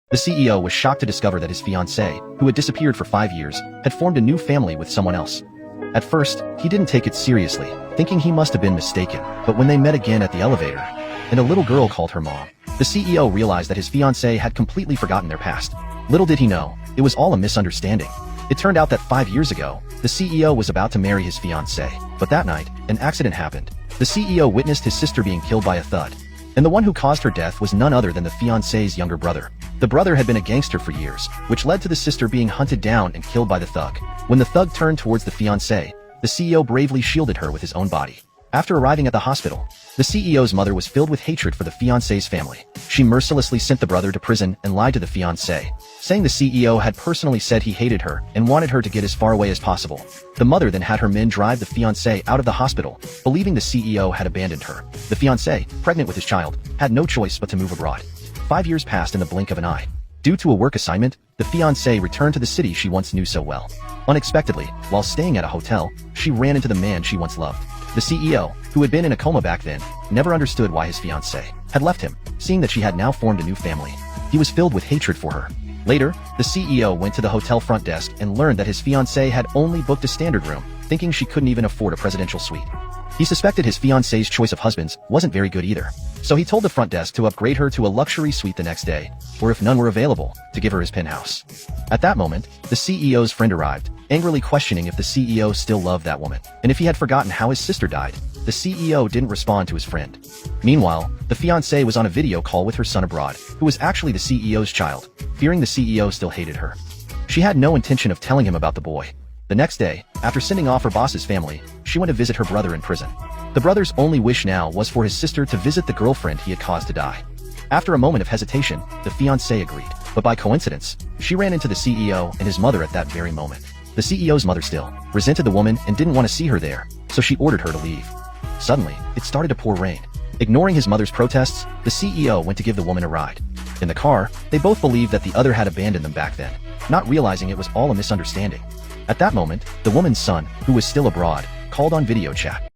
The CEO was shocked to discover that his fiancée, who had disappeared for 5 years, had formed a new family with someone else. At first, he didn't take it seriously, thinking he must have been mistaken, but when they met again at the elevator, and a little girl called her mom, the CEO realized that his fiancée had completely forgotten their past. Little did he know, it was all a misunderstanding. It turned out that 5 years ago, the CEO was about to marry his fiancée, but that night, an accident happened. The CEO witnessed his sister being killed by a thug, and the one who caused her death was none other than the fiancée's younger brother. The brother had been a gangster for years, which led to the sister being hunted down and killed by the thug. When the thug turned towards the fiancée, the CEO bravely shielded her with his own body. After arriving at the hospital, the CEO's mother was filled with hatred for the fiancée's family. She mercilessly sent the brother to prison and lied to the fiancée, saying the CEO had personally said he hated her and wanted her to get as far away as possible. The mother then had her men drive the fiancée out of the hospital, believing the CEO had abandoned her. The fiancée, pregnant with his child, had no choice but to move abroad. 5 years passed in the blink of an eye. Due to a work assignment, the fiancée returned to the city she once knew so well. Unexpectedly, while staying at a hotel, she ran into the man she once loved. The CEO, who had been in a coma back then, never understood why his fiancée had left him, seeing that she had now formed a new family. He was filled with hatred for her. Later, the CEO went to the hotel front desk and learned that his fiancée had only booked a standard room, thinking she couldn't even afford a presidential suite. He suspected his fiancée's choice of husbands wasn't very good either, so he told the front desk to upgrade her to a luxury suite the next day, or if none were available, to give her his penthouse. At that moment, the CEO's friend arrived, angrily questioning if the CEO still loved that woman, and if he had forgotten how his sister died. The CEO didn't respond to his friend. Meanwhile, the fiancée was on a video call with her son abroad, who was actually the CEO's child, fearing the CEO still hated her. She had no intention of telling him about the boy. The next day, after sending off her boss's family, she went to visit her brother in prison. The brother's only wish now was for his sister to visit the girlfriend he had caused to die. After a moment of hesitation, the fiancée agreed, but by coincidence, she ran into the CEO and his mother at that very moment. The CEO's mother still resented the woman and didn't want to see her there, so she ordered her to leave. Suddenly, it started to pour rain. Ignoring his mother's protests, the CEO went to give the woman a ride. In the car, they both believed that the other had abandoned them back then, not realizing it was all a misunderstanding. At that moment, the woman's son, who was still abroad, called on video chat.